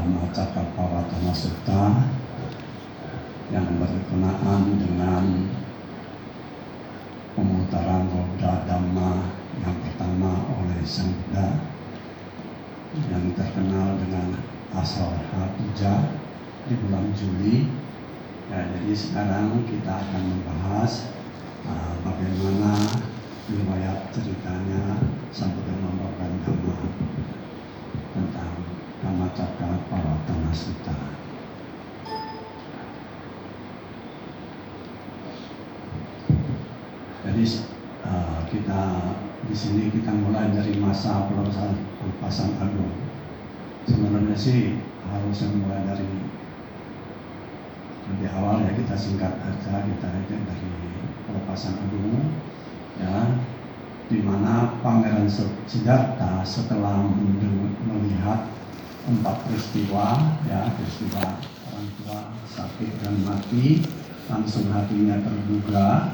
Dhammacakkappavattana Sutta yang berkenaan dengan pemutaran roda Dhamma yang pertama oleh Sang Buddha yang terkenal dengan Asarha Puja di bulan Juli. Ya, jadi sekarang kita akan membahas bagaimana riwayat ceritanya Sang Buddha membawakan Dhamma tentang Dhammacakkappavattana Sutta. Jadi kita di sini kita mulai dari masa pelepasan agung. Sebenarnya sih harusnya mulai dari lebih awal ya, kita singkat aja, kita lihat dari pelepasan agung ya, di mana Pangeran Siddhartha setelah melihat 4 peristiwa ya, peristiwa orang tua sakit dan mati, langsung hatinya tergugah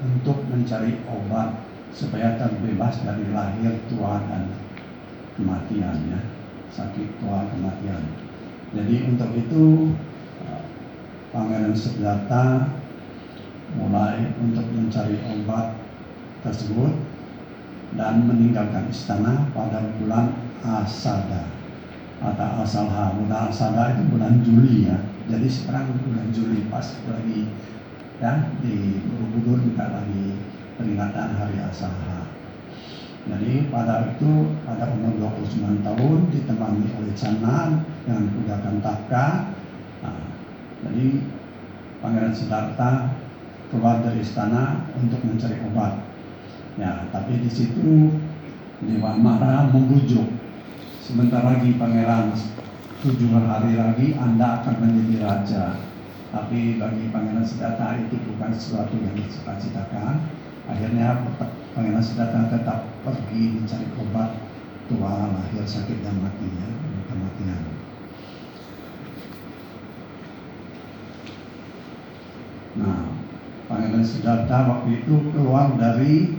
untuk mencari obat supaya terbebas dari lahir, tua, dan kematian ya, sakit, tua, kematian. Jadi untuk itu Pangeran Siddhartha mulai untuk mencari obat tersebut dan meninggalkan istana pada bulan Asada atau Asalha. Bulan Asada itu bulan Juli ya. Jadi sekarang bulan Juli pas lagi ya, di Borobudur juga lagi peringatan hari Asalha. Jadi pada umur 29 tahun ditemani oleh Channa dengan kuda Kantaka. Jadi Pangeran Siddhartha keluar dari istana untuk mencari obat. Ya, tapi di situ Dewa Mara membujuk. Sebentar lagi Pangeran, 7 hari lagi Anda akan menjadi raja. Tapi bagi Pangeran Siddhartha itu bukan sesuatu yang dicita-citakan. Akhirnya Pangeran Siddhartha tetap pergi mencari obat tua, lahir, sakit, dan matinya, kematian. Nah, Pangeran Siddhartha waktu itu keluar dari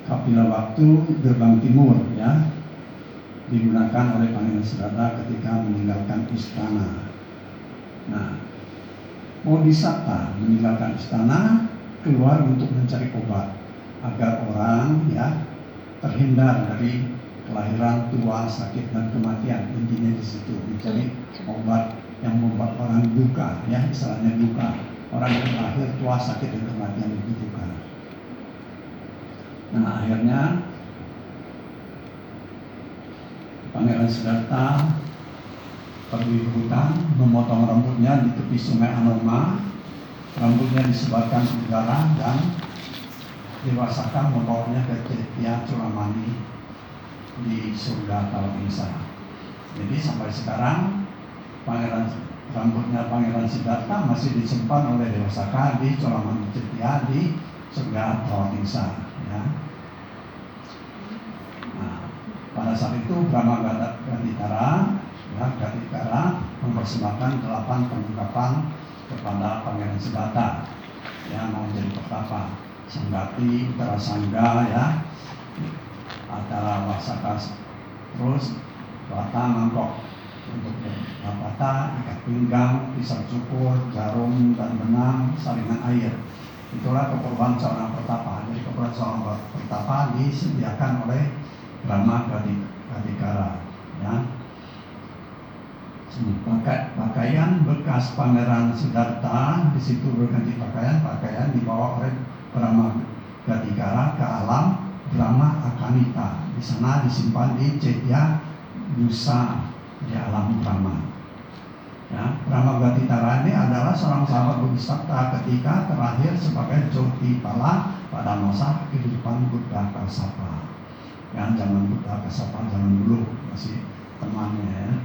Kapila Waktu gerbang timur ya, digunakan oleh Pangeran Siddhartha ketika meninggalkan istana. Nah, Bodhisatta meninggalkan istana, keluar untuk mencari obat agar orang ya terhindar dari kelahiran, tua, sakit, dan kematian. Intinya di situ mencari obat yang membuat orang duka ya, istilahnya duka. Orang yang lahir, tua, sakit, dan kematian itu duka. Nah, akhirnya Pangeran Siddhartha pergi ke hutan, memotong rambutnya di tepi sungai Anoma. Rambutnya disebarkan ke udara dan dirasakan membawanya ke Cetya Curamani di surga Kalabingsa. Jadi sampai sekarang rambutnya Pangeran Siddhartha masih disimpan oleh Dewa Saka di Curamani Cetya di surga Kalabingsa. Ya. Nah, pada saat itu Brahma Gadikara mempersembahkan 8 perlengkapan kepada Pangeran Siddhartha yang mau jadi pertapa. Sanggati, Uttara Sangga ya, Atara Wasaka, terus bata mangkok untuk bata, ikat pinggang, pisau cukur, jarum dan benang, saringan air. Itulah keperluan seorang pertapa. Jadi keperluan seorang pertapa disediakan oleh Brahma Gadikara ya. Pakaian bekas Pangeran Siddhartha di situ berganti pakaian dibawa oleh Brahma Gadikara ke alam Brahma Akanita. Di sana disimpan di Cetya Dusa di alam Brahma. Ya, Brahma Gadikara ini adalah seorang sahabat Bodhisatta ketika terakhir sebagai Jotipala pada masa kehidupan Buddha Kassapa. Ya, zaman Buddha Kassapa zaman dulu masih temannya ya.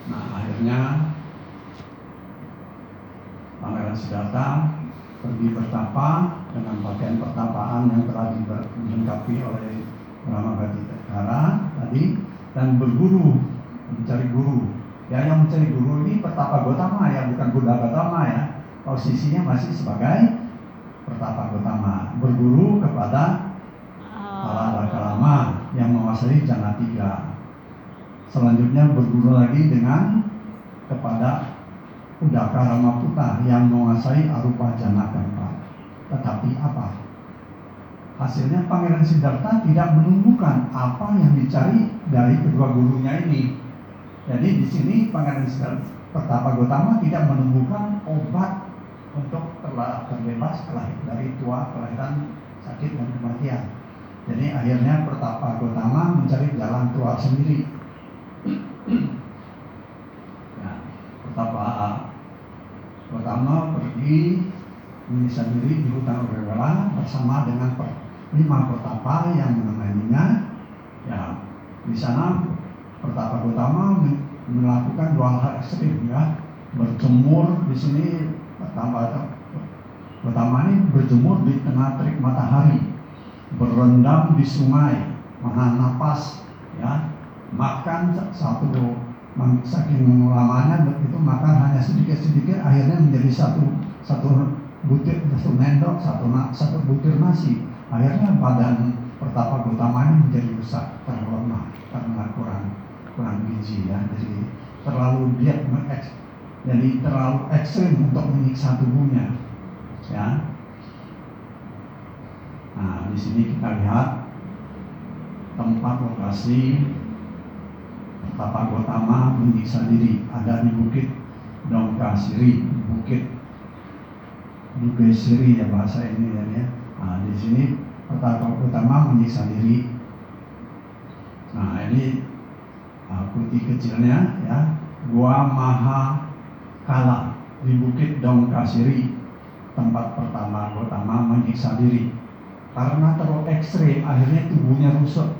Nah, akhirnya Pangeran Siddhartha pergi bertapa dengan pakaian pertapaan yang telah dilengkapi oleh Brahma Gadikara tadi, dan berguru, mencari guru. Ya, yang mencari guru ini Pertapa Gotama ya, bukan Buddha Gotama ya. Posisinya masih sebagai Pertapa Gotama, berguru kepada para Rakalama yang menguasai jana 3. Selanjutnya berguru lagi dengan kepada Udaka Ramaputa yang menguasai arupa jana 4. Tetapi apa? Hasilnya Pangeran Siddhartha tidak menemukan apa yang dicari dari kedua gurunya ini. Jadi di sini Pangeran Siddhartha Pertapa Gotama tidak menemukan obat untuk terbebas dari kelahiran, sakit dan kematian. Jadi akhirnya Pertapa Gotama mencari jalan keluar sendiri. Nah, Pertapa Gotama pergi menyiksa diri di hutan Urewela bersama dengan 5 pertapa yang menemaninya. Ya, di sana Pertapa Gotama melakukan 2 hal ekstrim, ya. Berjemur di sini Gotama ini berjemur di tengah terik matahari, berendam di sungai, menahan napas, ya. Makan saking lamanya begitu makan hanya sedikit-sedikit, akhirnya menjadi satu butir, satu mendok, satu butir nasi. Akhirnya badan Pertapa Gotama ini menjadi rusak karena lemah, karena kurang gizi, ya. Jadi terlalu diet, jadi terlalu ekstrim untuk menyiksa tubuhnya, ya. Nah, di sini kita lihat tempat lokasi Pertapa Gotama menyiksa diri ada di Bukit Dongkasiri, Bukit Dugesiri, ya bahasa ini, ya. Nah, di sini Pertapa Gotama menyiksa diri. Nah, ini putih kecilnya, ya, Gua Mahakala di Bukit Dongkasiri, tempat pertama Gotama menyiksa diri. Karena terlalu ekstrim, akhirnya tubuhnya rusak,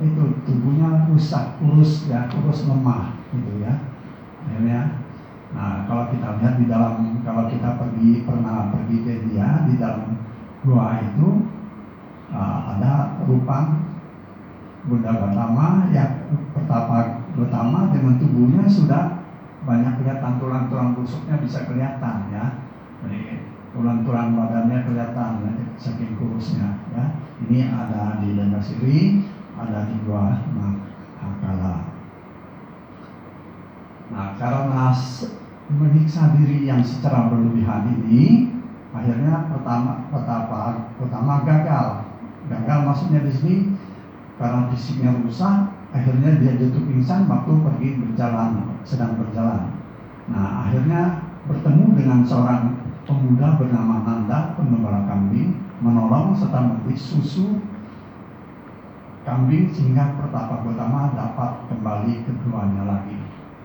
kurus, ya, kurus lemah, gitu, ya. Akhirnya, nah kalau kita lihat kalau kita pernah pergi ke dia, di dalam gua itu ada rupa Buddha Gautama, ya, Pertapa Gotama dengan tubuhnya sudah banyak kelihatan, tulang-tulang rusuknya bisa kelihatan, ya. Jadi tulang-tulang badannya kelihatan, ya, saking kurusnya, ya. Ini ada di Dongkasiri, ada di Gua Mahakala. Nah, karena menyiksa diri yang secara berlebihan ini, akhirnya Pertapa Gotama gagal. Gagal maksudnya di sini karena fisiknya rusak, akhirnya dia jatuh pingsan waktu sedang berjalan. Nah, akhirnya bertemu dengan seorang pemuda bernama Nanda, pengembala kambing, menolong serta memberi susu kambing sehingga Pertapa Gotama dapat kembali ke guanya lagi.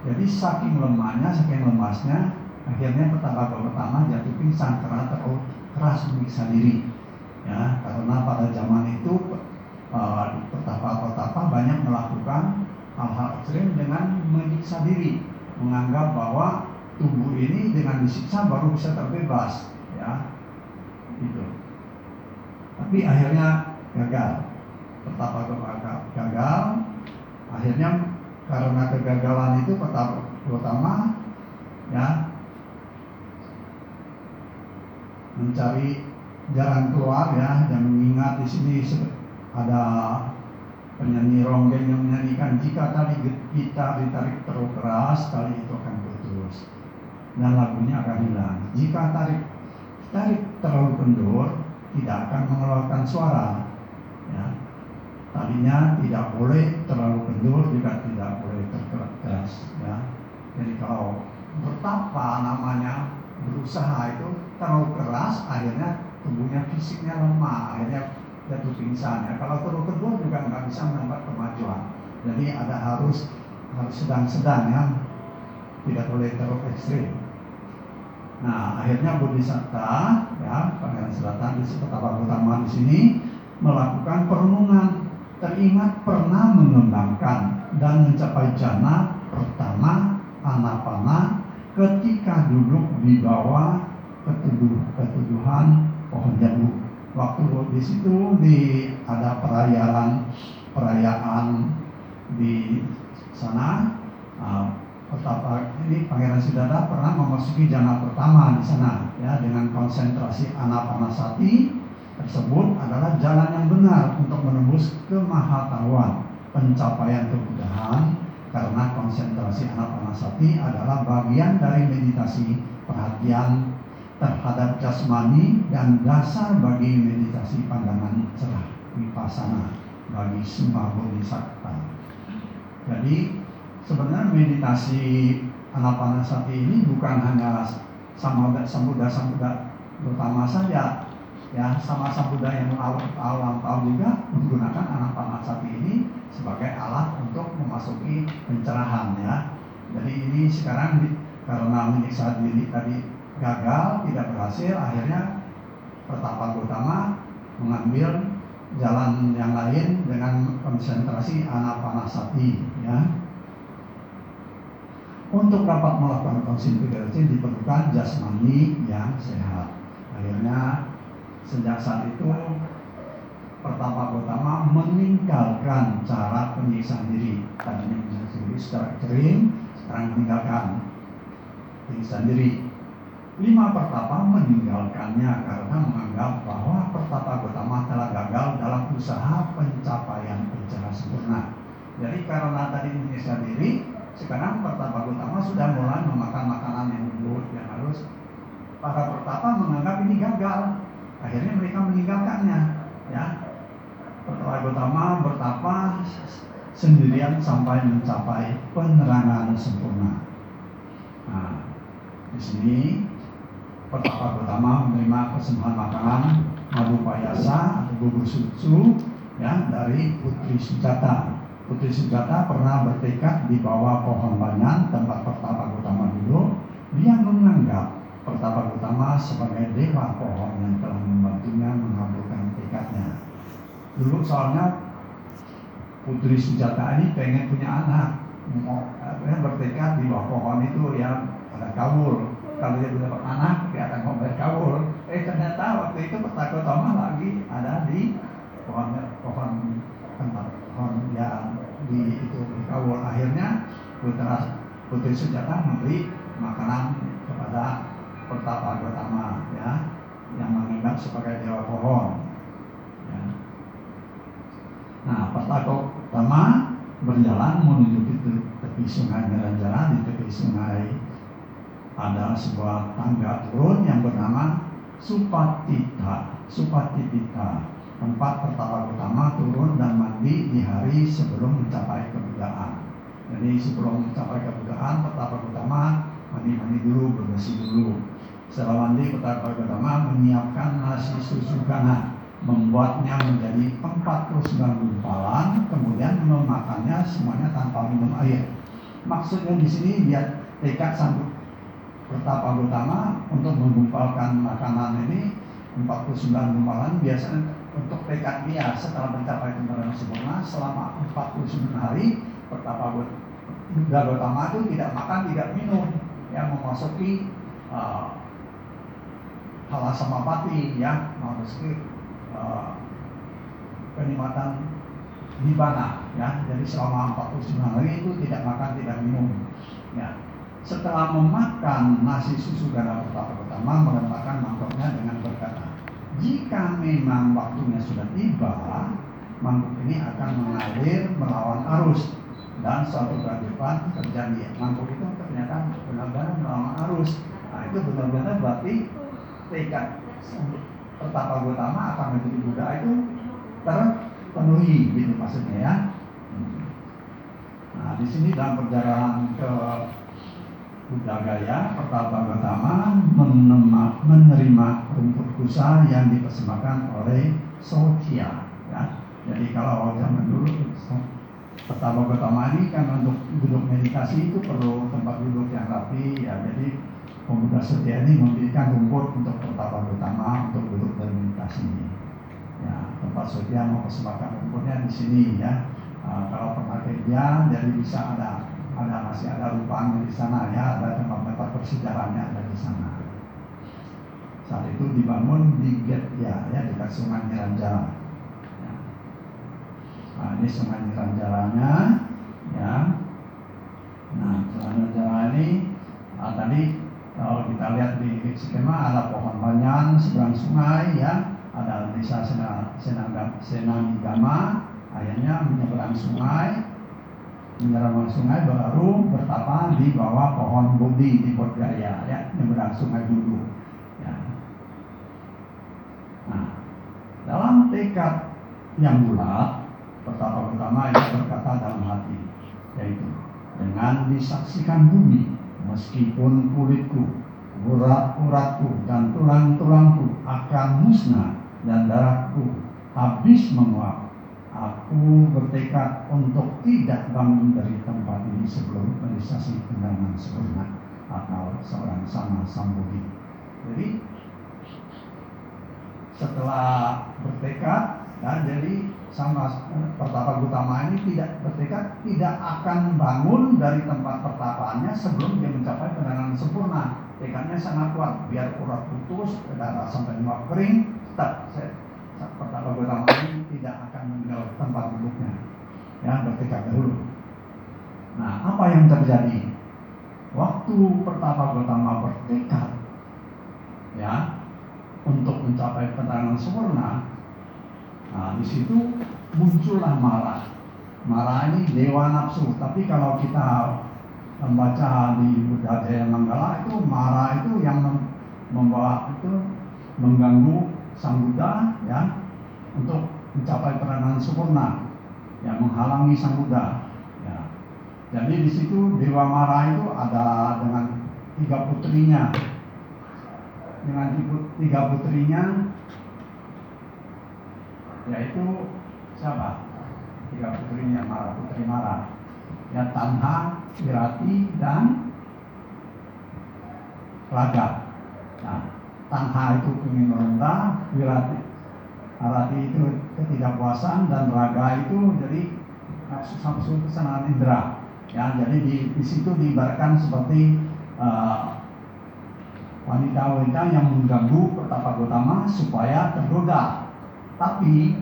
Jadi saking lemahnya, saking lemasnya, akhirnya Pertapa Gotama jatuh pingsan karena terlalu keras menyiksa diri, ya. Karena pada zaman itu Pertapa banyak melakukan hal-hal ekstrim dengan menyiksa diri, menganggap bahwa tubuh ini dengan disiksa baru bisa terbebas, ya, gitu. Tapi akhirnya gagal. Pertapa gagal. Akhirnya karena kegagalan itu Pertapa Gotama, ya, mencari jalan keluar, ya, dan mengingat di sini ada penyanyi ronggeng yang menyanyikan, jika tali kita ditarik terlalu keras, tali itu akan putus dan lagunya akan hilang. Jika tarik terlalu kendur, tidak akan mengeluarkan suara, ya. Talinya tidak boleh terlalu kendur, juga tidak boleh terkeras, ya. Jadi kalau bertapa namanya berusaha itu terlalu keras, akhirnya tubuhnya fisiknya lemah, akhirnya jatuh pingsan, ya. Kalau terlalu kendur juga nggak bisa mendapat kemajuan. Jadi harus sedang-sedang, ya, tidak boleh terlalu ekstrim. Nah, akhirnya Bodhisatta, ya, Pangeran Siddhartha di Pertapa Gotama di sini melakukan perenungan, teringat pernah mengembangkan dan mencapai jana pertama Anapana ketika duduk di bawah ketuduhan pohon jambu. Waktu di situ ada perayaan di sana. Pertapa ini Pangeran Siddhartha pernah memasuki jana pertama di sana, ya, dengan konsentrasi Anapanasati tersebut adalah jalan yang benar untuk menembus kemahatauan. pencapaian kemudahan, karena konsentrasi anapanasati adalah bagian dari meditasi perhatian terhadap jasmani dan dasar bagi meditasi pandangan cerah vipassana bagi semua bodhisattva. Jadi sebenarnya meditasi anapanasati ini bukan hanya sambuda pertama saja, ya, sama sambuda yang awal juga menggunakan anapanasati ini sebagai alat untuk memasuki pencerahan, ya. Jadi ini sekarang karena menyiksa diri tadi gagal, tidak berhasil, akhirnya Pertapa Gautama mengambil jalan yang lain dengan konsentrasi anapanasati, ya. Untuk dapat melakukan konsentrasi diperlukan jasmani yang sehat. Akhirnya sejak saat itu Pertapa Gautama meninggalkan cara penyiksaan diri. Tadinya penyiksaan diri secara ekstrim, sekarang meninggalkan penyiksaan diri. 5 pertapa meninggalkannya karena menganggap bahwa Pertapa Gautama telah gagal dalam usaha pencapaian pencerahan sempurna. Jadi karena tadi menyiksa diri, sekarang Pertapa Gautama sudah mulai memakan makanan yang lembut, yang halus. Para pertapa menganggap ini gagal, akhirnya mereka meninggalkannya, ya. Pertapa Gautama bertapa sendirian sampai mencapai penerangan sempurna. Nah, di sini Pertapa Gautama menerima persembahan makanan madu payasa atau bubur susu, ya, dari Putri Sujata. Putri Sujata pernah bertekad di bawah pohon banyan tempat Pertapa Gautama dulu. Dia menganggap Pertapa Gautama sebagai dewa pohon yang telah membantunya mengabulkan tekadnya. Dulu soalnya Putri Sujata ini pengen punya anak, bertekad di bawah pohon itu, ya, ada kawul. Kalau dia dapat anak, dia akan membayar kawul. Ternyata waktu itu Pertapa Gautama lagi ada di pohon yang di itu kawul. Akhirnya Putri Sujata memberi makanan kepada Pertapa Gautama, ya, yang menganggap sebagai dewa pohon, ya. Nah, Pertapa Gautama berjalan menuju tepi sungai Niranjara. Di tepi sungai ada sebuah tangga turun yang bernama Supatita, tempat Pertapa Gautama turun dan mandi di hari sebelum mencapai kebuddhaan. Jadi sebelum mencapai kebuddhaan, Pertapa Gautama mandi dulu, bersih dulu. Setelah mandi, Pertapa Gautama menyiapkan nasi susu gana, membuatnya menjadi 49 gumpalan, kemudian memakannya semuanya tanpa minum air. Maksudnya di sini dia tekad sambut Pertapa Gautama untuk menggumpalkan makanan ini 49 gumpalan, biasanya untuk tekad dia setelah mencapai kebenaran sempurna selama 49 hari. Pertapa Gautama itu tidak makan, tidak minum, yang memasuki halasamapati, ya, memasuki kenikmatan nibbana, ya. Jadi selama 49 hari itu tidak makan, tidak minum, ya. Setelah memakan nasi susu gana, Pertapa Gautama meletakkan mangkoknya dengan berkata, jika memang waktunya sudah tiba, mangkuk ini akan mengalir melawan arus, dan suatu keajaiban terjadi. Mangkuk itu ternyata benar-benar melawan arus. Nah, itu benar-benar berarti tekad Pertapa Gautama akan menjadi Buddha itu terpenuhi, gitu maksudnya, ya. Nah, di sini dalam perjalanan ke Buddha Gaya, Pertapa Gautama menerima rumput kusa yang dipersembahkan oleh Socia, ya. Jadi kalau zaman dulu Pertapa Gautama ini kan untuk duduk meditasi itu perlu tempat duduk yang rapi, ya. Jadi pemuda Socia ini memberikan rumput untuk Pertapa Gautama untuk duduk bermeditasi, ya. Tempat Socia mempersembahkan rumputnya di sini, ya. Kalau pernah kerja, jadi bisa masih ada rupanya di sana, ya, ada tempat-tempat persejarahnya ada di sana. Saat itu dibangun di gate, ya, dekat Sungai Niranjara. Ya. Nah, ini Sungai Niranjaranya, ya. Nah, Sungai Niranjara ini tadi kalau kita lihat di skema ada pohon banyan seberang sungai, ya, ada desa Senanigama, Akhirnya menyeberang sungai baru bertapa di bawah pohon Bodhi di Bodhgaya, ya, menyeberang sungai dulu. Ya. Nah, dalam tekad yang bulat, Pertapa Gotama itu berkata dalam hati, yaitu dengan disaksikan bumi, meskipun kulitku, urat-uratku dan tulang-tulangku akan musnah dan darahku habis menguap, aku bertekad untuk tidak bangun dari tempat ini sebelum realisasi pendangan sempurna atau seorang sama Sambudi. Jadi setelah bertekad, jadi sama Pertapa Gotama ini tidak bertekad tidak akan bangun dari tempat pertapaannya sebelum dia mencapai pendangan sempurna. Tekadnya sangat kuat, biar urat putus, darah sampai menguap kering, tetap Pertapa Gotama ini tidak akan meninggal tempat duduknya, ya, bertekad dahulu. Nah, apa yang terjadi waktu Pertapa Gotama bertekad, ya, untuk mencapai pendangan sempurna? Nah, di situ muncullah Mara. Mara ini dewa nafsu, tapi kalau kita membaca di Buddha Jaya Manggala itu Mara itu yang membawa itu mengganggu Sang Buddha, ya, untuk mencapai pendangan sempurna, yang menghalangi Sang Buddha. Ya. Jadi di situ Dewa Mara itu ada dengan 3 putrinya, yaitu siapa? 3 putrinya Mara, putri Mara, ya, Tanha, Wirati, dan Raga. Nah, Tanha itu ingin merendah, Wirati itu ketidakpuasan, dan Raga itu jadi nafsu kesenangan indera. Ya, jadi di situ diibaratkan seperti wanita-wanita yang mengganggu Pertapa Gotama supaya tergoda. Tapi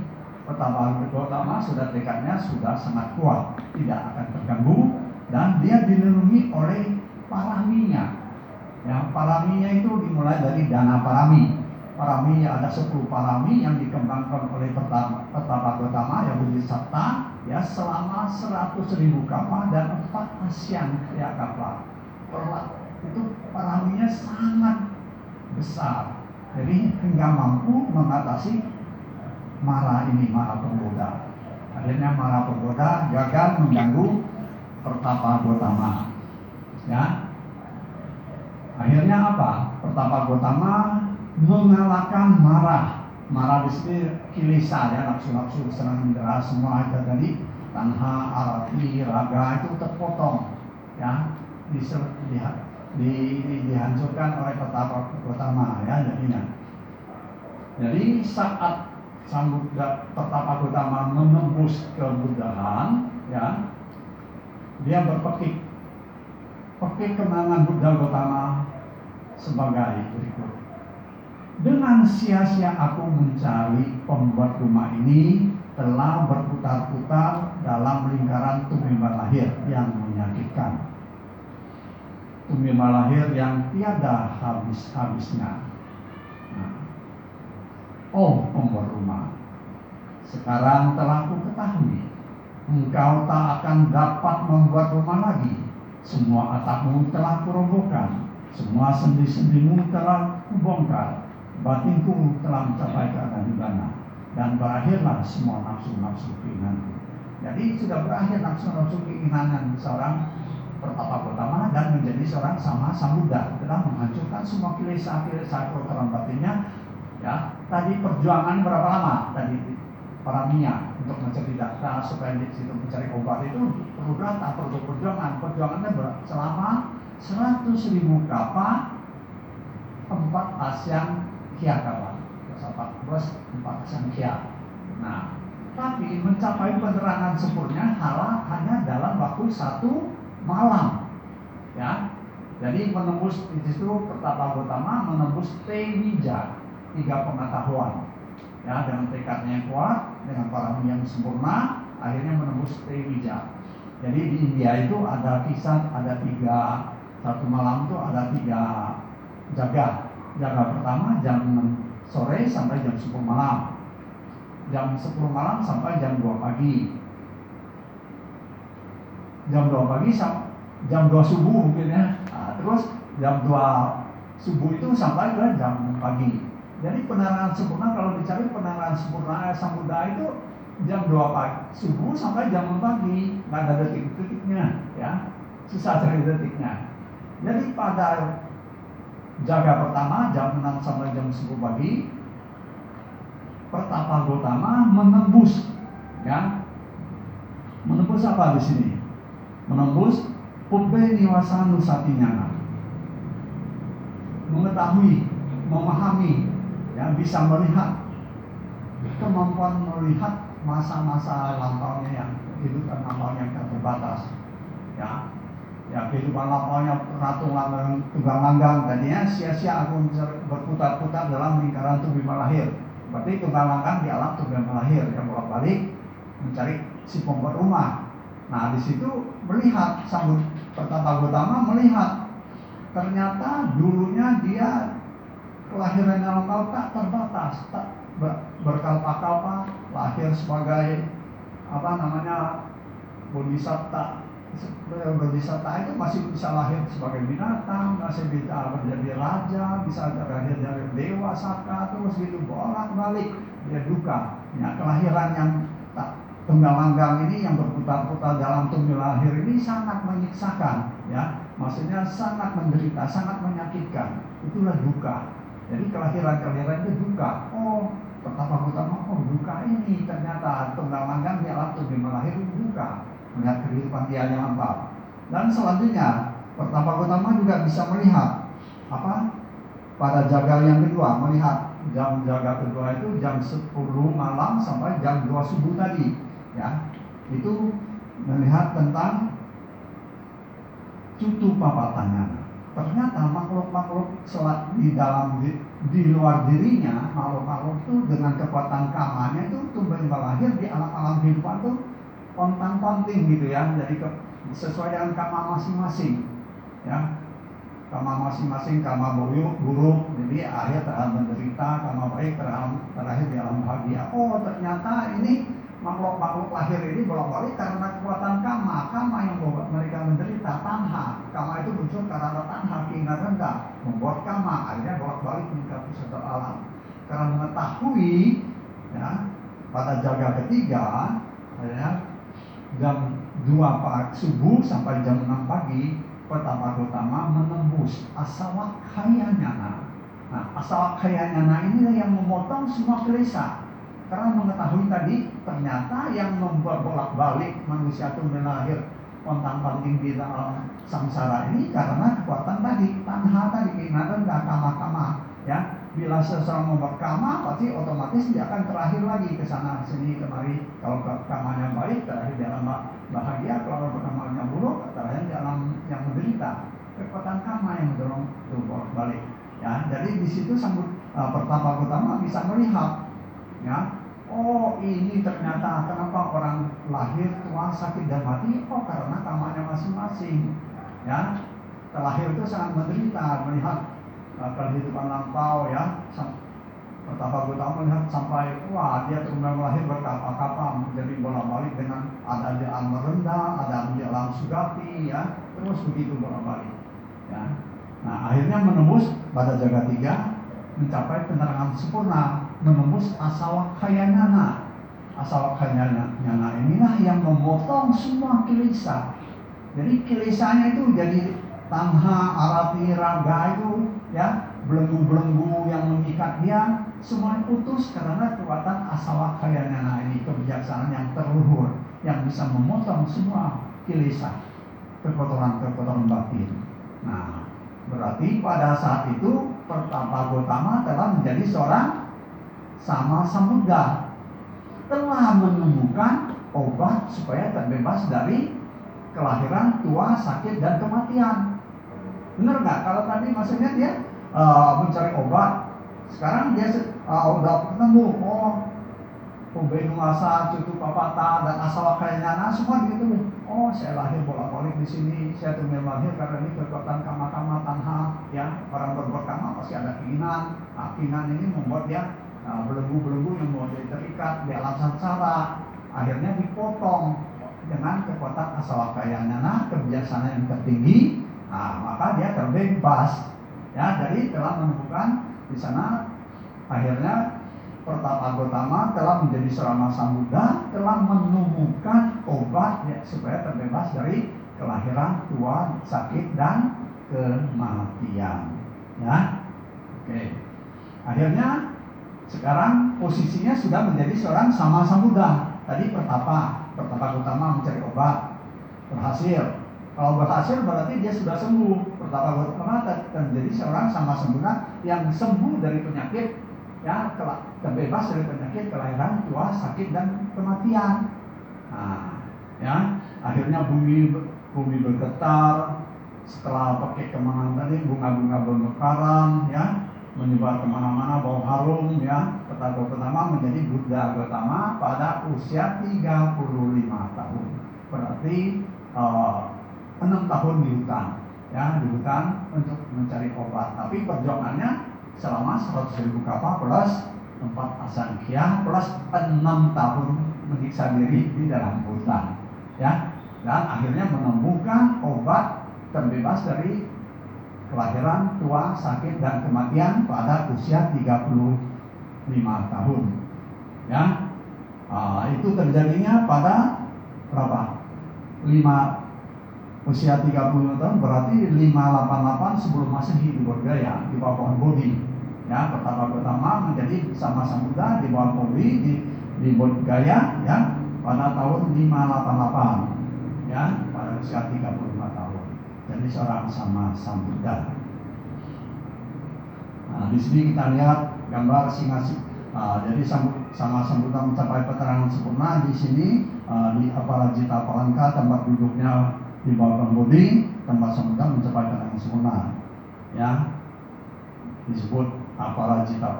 Pertapa Gotama sudah tekadnya sudah sangat kuat, tidak akan terganggu, dan dia dilindungi oleh paraminya. Ya, paraminya itu dimulai dari dana parami. Parami ada 10 parami yang dikembangkan oleh Pertapa Gotama yang Bodhisatta, ya, selama 100.000 kappa dan 4 ASEAN Kriya Kappa. Itu paraminya sangat besar, jadi hingga mampu mengatasi Mara ini, Mara penggoda. Akhirnya Mara penggoda gagal mengganggu Pertapa Gotama. Ya, akhirnya apa? Pertapa Gotama mengalahkan Mara. Mara di sini kilesa, ya, nafsu-nafsu senang indera semua itu tadi, Tanha, Arati, Raga itu terpotong, ya, dihancurkan oleh Pertapa Gotama, ya, jadinya. Jadi saat Sang Buddha Pertapa Gotama menembus kebuddhaan, ya, dia berpekik kenangan Buddha Gotama sebagai berikut. Dengan sia-sia aku mencari pembuat rumah ini telah berputar-putar dalam lingkaran tumimba lahir yang menyakitkan. Tumimba lahir yang tiada habis-habisnya. Nah, oh pembuat rumah, sekarang telah ku ketahui, engkau tak akan dapat membuat rumah lagi. Semua atapmu telah kurobohkan, semua sendi-sendimu telah kubongkar. Batinku telah mencapai keadaan nibbana, dan berakhirlah semua nafsu-nafsu keinginanku. Jadi sudah berakhir nafsu-nafsu keinginan seorang Pertapa Gotama dan menjadi seorang sama Sang Buddha. Telah menghancurkan semua kilesa-kilesa kotoran batinnya. Ya, tadi perjuangan berapa lama? Tadi paraminya untuk mencari data supaya di situ mencari obat itu perlu data, perlu perjuangan. Perjuangannya selama 100.000 kappa, 4 ASEAN Kriya Kappa, 4 ASEAN Kriya. Nah, tapi mencapai penerangan sempurna hanya dalam waktu 1 malam, ya. Jadi menembus di situ Pertapa Gotama menembus Tewija, 3 pengetahuan, ya, dengan tekadnya yang kuat, dengan parami yang sempurna, akhirnya menembus Tewija. Jadi di India itu ada kisah, ada 3, 1 malam itu ada 3 jaga. Jaga pertama jam 6 sore sampai jam 10 malam. jam 10 malam sampai jam 2 pagi. Jam 2 pagi sampai jam 2 subuh mungkin ya. Nah, terus jam 2 subuh itu sampai ke jam pagi. Jadi penerangan sempurna, kalau dicari penerangan sempurna samudra itu jam 2 pagi subuh sampai jam 4 pagi, nggak ada detik-detiknya ya, susah cari detiknya. Jadi pada jaga pertama jam 6 sampai jam 10 pagi, Pertapa Gotama menembus ya. Menembus apa di sini? Menembus Pubbe Niwasa Nusatinyana. Mengetahui, memahami, ya, bisa melihat, kemampuan melihat masa-masa lampaunya yang kehidupan lampaunya yang terbatas, ya, ya kehidupan lampaunya Ratu Tunggal Langgang tadinya sia-sia aku berputar-putar dalam lingkaran tubuh lahir. Berarti Tunggal Langgang di alam tubuh lahir yang bolak-balik mencari si pembuat rumah. Nah di situ melihat sambut Pertapa Gotama melihat ternyata dulunya dia kelahirannya lampau tak terbatas, tak berkalpa-kalpa, lahir sebagai apa namanya bodhisatta. Bodhisatta itu masih bisa lahir sebagai binatang, masih bisa menjadi raja, bisa lahir dari dewa saka, terus gitu bolak-balik dia duka. Ya, kelahiran yang tak Tunggal Langgang ini yang berputar-putar dalam tubuh lahir ini sangat menyiksakan, ya, maksudnya sangat menderita, sangat menyakitkan. Itulah duka. Jadi kelahiran itu duka. Oh, Pertapa Gotama, oh duka ini ternyata Tunggal Langgang di alam tubuh lahir itu duka, melihat kehidupan dia yang lampau. Dan selanjutnya Pertapa Gotama juga bisa melihat apa? Pada jagal yang kedua, melihat jam jaga kedua itu jam 10 malam sampai jam 2 subuh tadi. Ya, itu melihat tentang Cutu Papatanyana. Ternyata makhluk-makhluk di dalam di luar dirinya, makhluk-makhluk itu dengan kekuatan kamanya itu tumbuh lahir di alam-alam kehidupan itu pontang-panting gitu ya. Jadi sesuai dengan kama masing-masing. Ya, kama masing-masing, kama buruk, jadi akhir terhadap menderita, kama baik terakhir di alam bahagia. Oh ternyata ini makhluk-makhluk lahir ini bolak-balik karena kekuatan kama yang membuat mereka menderita. Tanha, kama itu muncul karena tanha, keinginan rendah, membuat kama akhirnya bolak-balik meningkat satu alam. Karena mengetahui, ya, pada jaga ketiga, ya, jam 2 subuh sampai jam 6 pagi, Pertapa Gotama menembus Asawakkhayanyana. Nah, Asawakkhayanyana inilah yang memotong semua klesa. Karena mengetahui tadi ternyata yang membuat bolak-balik manusia itu lahir pontang-panting di dalam samsara ini karena kekuatan tadi, tanha tadi, keinginan rendah, kama-kama. Ya, bila seseorang membuat kama, pasti otomatis dia akan terakhir lagi ke sana sini kemari. Kalau kamanya baik, terakhir di alam bahagia. Kalau kamanya buruk, terakhir di alam yang menderita. Kekuatan kama yang mendorong itu bolak-balik. Ya, jadi di situ Pertapa Gotama bisa melihat. Ya, oh ini ternyata kenapa orang lahir, tua, sakit dan mati? Oh karena kamanya masing-masing. Ya, terlahir itu sangat menderita melihat kehidupan lampau ya. Pertapa Gotama melihat sampai wah dia kemudian lahir berkapa-kapa menjadi bolak-balik dengan ada di alam rendah, ada di alam sugati ya, terus begitu bolak-balik. Ya. Nah akhirnya menembus pada jaga 3 mencapai penerangan sempurna, menembus Asawakkhayanyana. Asawakkhayanyana inilah yang memotong semua kilesa. Jadi kilesanya itu jadi tanha, arati, raga itu ya, belenggu-belenggu yang mengikat dia semua putus karena kekuatan Asawakkhayanyana ini, kebijaksanaan yang terluhur yang bisa memotong semua kilesa, kekotoran-kekotoran batin. Nah, berarti pada saat itu Pertapa Gotama telah menjadi seorang sama samudra, telah menemukan obat supaya terbebas dari kelahiran, tua, sakit, dan kematian. Benar nggak? Kalau tadi maksudnya dia mencari obat, sekarang dia udah ketemu, oh Pubbe Niwasa, Cutu Papata, dan Asawakkhayanyana semua gitu. Oh, saya lahir bolak-balik di sini, saya tumbuh lahir karena ini kekuatan kama-kama tanha, ya. Orang berbuat kama pasti ada keinginan. Nah, keinginan ini membuat dia belenggu-belenggu yang mau terikat di alam samsara, akhirnya dipotong dengan kekuatan asawakayanya. Nah, kebijaksanaan yang tertinggi, maka dia terbebas. Ya, jadi telah menemukan di sana akhirnya Pertapa Gotama telah menjadi seorang Sambuddha, telah menemukan obat ya, supaya terbebas dari kelahiran, tua, sakit, dan kematian. Ya, oke. Akhirnya sekarang posisinya sudah menjadi seorang Sama Sambuddha. Tadi Pertapa Gotama mencari obat, berhasil. Kalau berhasil berarti dia sudah sembuh. Pertapa Gotama menjadi seorang Sama Sambuddha yang sembuh dari penyakit, ya, terbebas dari penyakit kelahiran, tua, sakit, dan kematian. Nah, ya, akhirnya bumi bergetar setelah pakai kemenangan tadi, bunga-bunga bermekaran, ya, menyebar kemana-mana, bau harum, ya. Pertapa Gotama menjadi Buddha Gotama pada usia 35 tahun. Berarti 6 tahun di hutan, ya, di hutan untuk mencari obat. Tapi perjuangannya selama 100.000 kapal plus 4 asankya plus 6 tahun menyiksa diri di dalam hutan, ya, dan akhirnya menemukan obat terbebas dari kelahiran, tua, sakit, dan kematian pada usia 35 tahun, ya. Itu terjadinya pada berapa? Usia 30 tahun berarti 588 sebelum Masehi di Bodh Gaya, di bawah pohon Bodhi. Ya, Pertapa Gotama menjadi Sama Sambuddha di bawah Bodhi di Bodh Gaya, ya, pada tahun 588, ya, pada usia 35 tahun. Jadi seorang Sama Sambuddha. Nah, di sini kita lihat gambar singa. Jadi Sama Sambuddha mencapai keterangan sempurna di sini di Aparajita Palangka, tempat duduknya di bawah Bodhi, tempat Sambuddha mencapai keterangan sempurna, ya, disebut Aparajita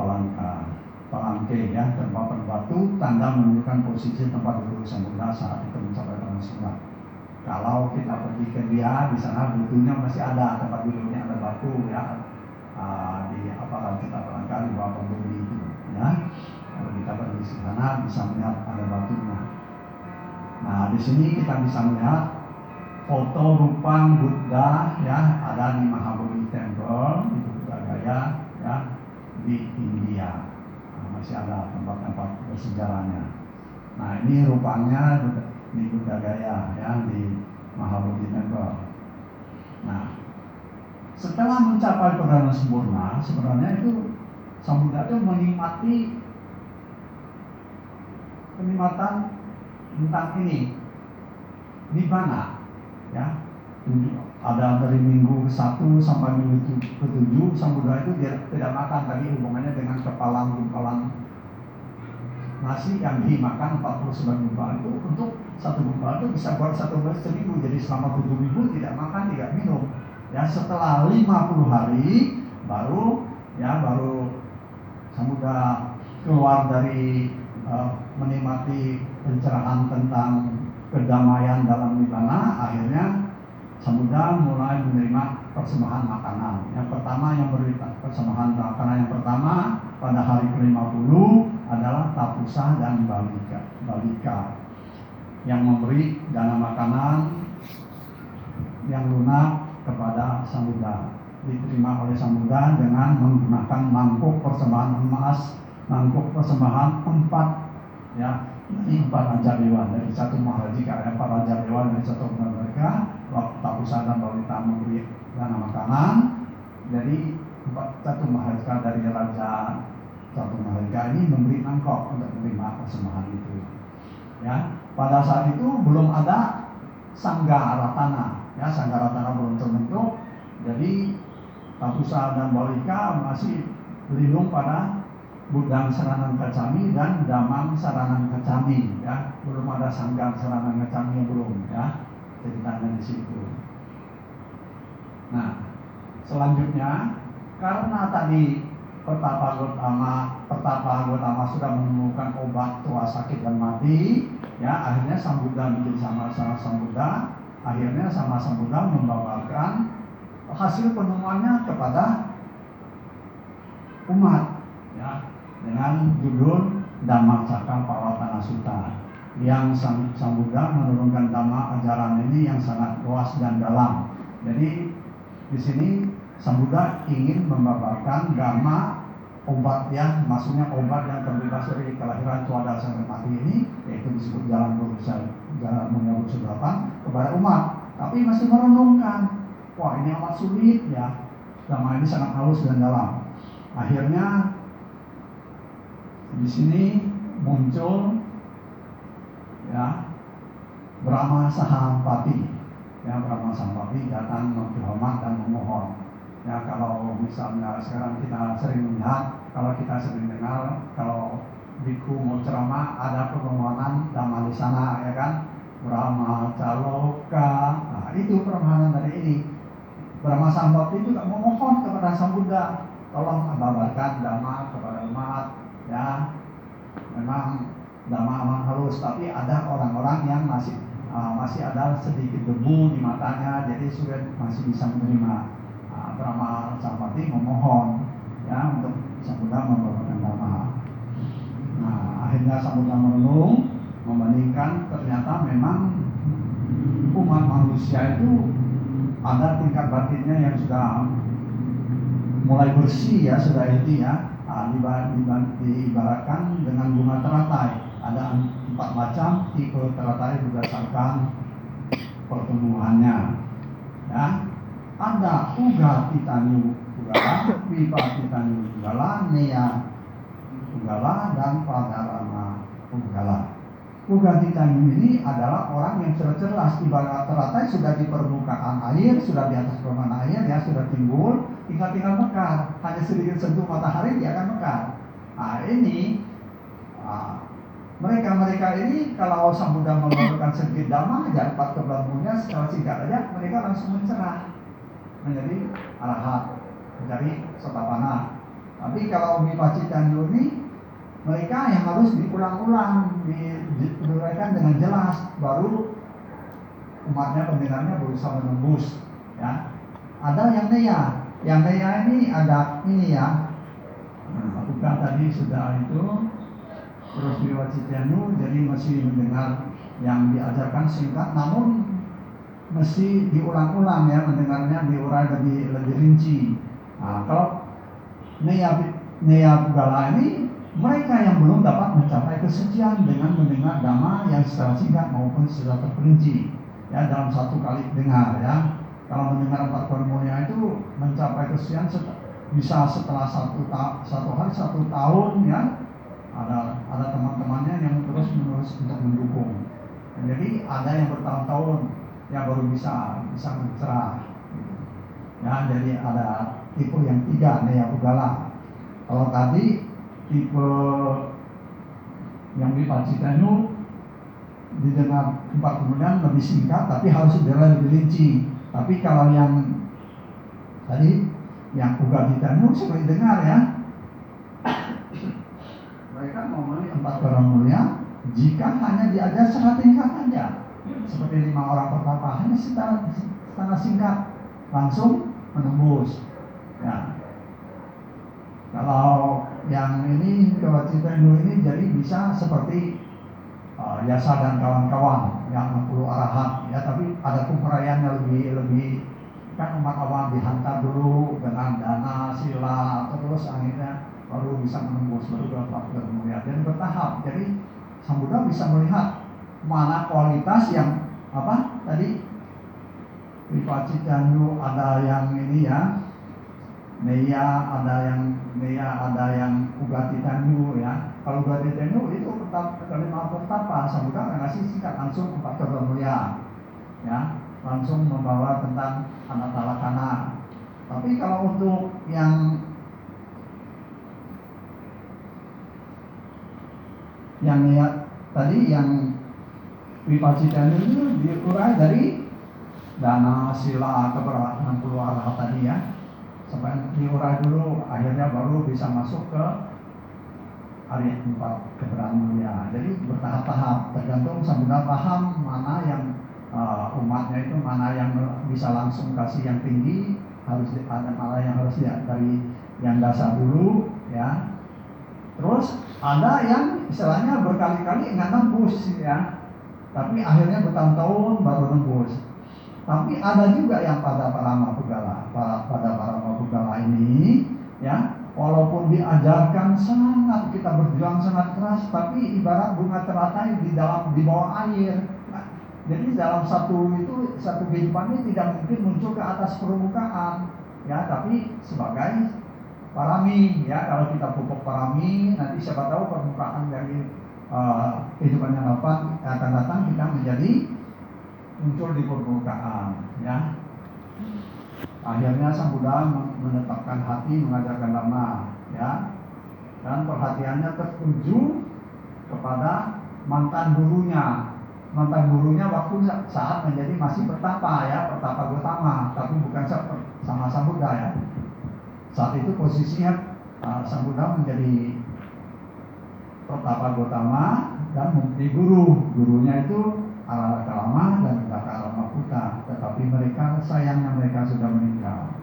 Palangke, ya, tempat batu, tanda menunjukkan posisi tempat duduk Sambuddha saat itu mencapai keterangan sempurna. Kalau kita pergi ke dia, di sana batunya masih ada, tempat duduknya ada batu, ya, di Aparajita Palangka di bawah Bodhi itu, ya. Kalau kita pergi ke sana bisa melihat ada batunya. Nah, di sini kita bisa melihat foto rupang Buddha, ya, ada di Mahabodhi Temple di Buddha Gaya, ya, di India. Masih ada tempat-tempat bersejarahnya. Nah, ini rupanya di Buddha Gaya, ya, di Mahabodhi Temple. Nah, setelah mencapai keadaan sempurna, sebenarnya itu Sambuddha itu menikmati kenikmatan tentang ini, nibbana, ya. Ada dari minggu 1 sampai minggu ke-7 Sambuddha itu dia tidak makan. Tadi hubungannya dengan kepalang-gumpalan nasi yang dimakan 49 gumpalan itu, untuk satu gumpalan itu bisa buat satu belas seminggu. Jadi selama 7 minggu tidak makan, tidak minum. Ya, setelah 50 hari baru Sambuddha keluar dari menikmati pencerahan tentang kedamaian dalam nibbana. Akhirnya Sambuddha mulai menerima persembahan makanan. Yang pertama yang beri persembahan makanan yang pertama pada hari ke-50 adalah Tapusa dan Balika yang memberi dana makanan yang lunak kepada Sambuddha. Diterima oleh Sambuddha dengan menggunakan mangkuk persembahan emas, mangkuk persembahan 4, ya, ini 4 raja dewa dari satu Maharaja, 4 raja dewa dari satu mereka. Waktu Tapusa dan Balika memberi dana makanan, jadi satu Maharaja dari raja satu Maharaja ini memberi mangkok untuk menerima persembahan itu, ya. Pada saat itu belum ada Sangga Ratana, ya, Sangga Ratana belum terbentuk. Jadi Tapusa dan Balika masih berlindung pada Buddhang Saranang Gacchami dan Dhammang Saranang Gacchami, ya. Belum ada Sanggang Saranang Gacchami, belum, ya, ceritanya di situ. Nah, selanjutnya karena tadi Pertapa Gotama sudah menemukan obat tua, sakit, dan mati, ya, akhirnya Sambuddha menjadi Sama Sambuddha. Akhirnya Sama Sambuddha membawakan hasil penemuannya kepada umat, ya. dengan judul Dhamma Cakka Pawatana Sutta, yang Sang Buddha menurunkan dhamma ajaran ini yang sangat luas dan dalam. Jadi di sini Sang Buddha ingin membabarkan dhamma obat, ya, maksudnya obat yang terbebas dari kelahiran, tua, dan sampai mati ini, yaitu disebut jalan mulia Buddha kepada umat. Tapi masih merenungkan, wah ini amat sulit ya, dhamma ini sangat halus dan dalam. Akhirnya di sini muncul, ya, Brahma Sahampati. Ya, Brahma Sahampati datang menghormat dan memohon. Ya, kalau misalnya sekarang kita sering melihat, kalau kita sering dengar, kalau biku mau ceramah ada permohonan dhamma di sana, ya kan? Brahma Caloka. Nah, itu permohonan dari ini. Brahma Sahampati itu memohon kepada Sang Buddha, tolong babarkan dhamma kepada umat. Ya, memang dhamma aman halus, tapi ada orang-orang yang masih ada sedikit debu di matanya, jadi sudah masih bisa menerima. Brahma Sahampati memohon, ya, untuk Sang Buddha membabarkan dhamma. Nah, akhirnya Sang Buddha merenung, membandingkan ternyata memang umat manusia itu ada tingkat batinnya yang sudah mulai bersih, ya, sudah itu, ya. Diibaratkan dengan bunga teratai. Ada 4 macam tipe teratai berdasarkan pertumbuhannya, ya. Ada Uga Titanyu Ugala, Vipa Titanyu Ugala, Nea Ugala, dan Padarama Ugala. Uga Titanyu ini adalah orang yang cerdas, ibarat teratai sudah di permukaan air, sudah di atas permukaan air, ya, sudah timbul, tinggal mekar, hanya sedikit sentuh matahari dia akan mekar. Nah, ini mereka ini kalau Sang Buddha membawakan sedikit dhamma aja, 4 kebenarannya secara singkat aja, mereka langsung mencerah menjadi arahat, menjadi sotapana. Tapi kalau Vipacitanyu ini, mereka yang harus diulang-ulang, diuraikan dengan jelas, baru umatnya, pendengarnya berusaha menembus, ya. Ada yang neya ini ada ini, ya. Bukan tadi sudah itu, terus Vipacitanyu jadi masih mendengar yang diajarkan singkat, namun mesti diulang-ulang, ya, mendengarnya diurai lebih rinci. Nah, kalau Nea Pugala ini mereka yang belum dapat mencapai kesucian dengan mendengar dhamma yang secara singkat maupun secara terperinci, ya, dalam satu kali dengar, ya. Kalau mendengar 4 permulia itu mencapai kesucian bisa setelah satu hari 1 tahun, ya. Ada teman-temannya yang terus menerus untuk mendukung. Jadi ada yang bertahun-tahun yang baru bisa mencerah. Ya, jadi ada tipe yang 3, Nea Pugala. Kalau tadi tipe yang Vipacitanyu didengar 4 kemudian lebih singkat, tapi harus lebih rinci. Tapi kalau yang tadi yang Uga Titanyu sering dengar, ya, mereka ngomongin 4 orang mulia jika hanya diajar secara tingkat aja, seperti 5 orang pertama, hanya secara singkat langsung menembus, ya. Kalau yang ini Vipacitanyu ini jadi bisa seperti Yasa dan kawan-kawan yang 60 arahat, ya, tapi ada pemerayaannya lebih kan, umat awam dihantar dulu dengan dana sila, terus akhirnya baru bisa menembus, baru dapat bermulia, dan bertahap. Jadi Sang Buddha bisa melihat mana kualitas yang apa tadi Vipacitanyu ada yang ini, ya, Neya ada yang Uga Titanyu, ya. Kalau Uga Titanyu itu kelima pertapa, Sang Buddha ngasih singkat langsung 4 kemulia, ya, langsung membawa tentang Anatalakana. Tapi kalau untuk yang niat tadi yang Vipacitanyu itu diurai dari dana sila keberatan 60 arahat tadi, ya, sampai diurai dulu, akhirnya baru bisa masuk ke Arya 4 keberatan mulia. Jadi bertahap-tahap, tergantung Sang Buddha paham mana yang umatnya itu, mana yang bisa langsung kasih yang tinggi, harus ada, mana yang harus dari yang dasar dulu, ya. Terus ada yang istilahnya berkali-kali nggak nembus ya, tapi akhirnya bertahun-tahun baru nembus. Tapi ada juga yang pada para mapugala, pada para mapugala ini ya, walaupun diajarkan sangat, kita berjuang sangat keras, tapi ibarat bunga teratai di bawah air. Nah, jadi dalam satu kehidupan ini tidak mungkin muncul ke atas permukaan ya, tapi sebagai parami ya. Kalau kita pupuk parami, nanti siapa tahu permukaan dari kehidupan yang akan datang kita menjadi muncul di permukaan ya. Akhirnya Sang Buddha menetapkan hati, mengajarkan dhamma ya, dan perhatiannya tertuju kepada mantan gurunya. Mantan gurunya waktu saat menjadi masih pertapa ya, pertapa Gotama, tapi bukan sama Sang Buddha ya. Saat itu posisinya Sang Buddha menjadi pertapa Gotama dan memberi guru. Gurunya itu Aralakalama dan Dakaramaputa, tetapi sayangnya mereka sudah meninggal.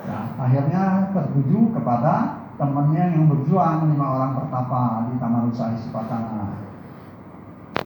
Ya, akhirnya tertuju kepada temannya yang berjuang, 5 orang pertapa di Taman Usaha Sipatana.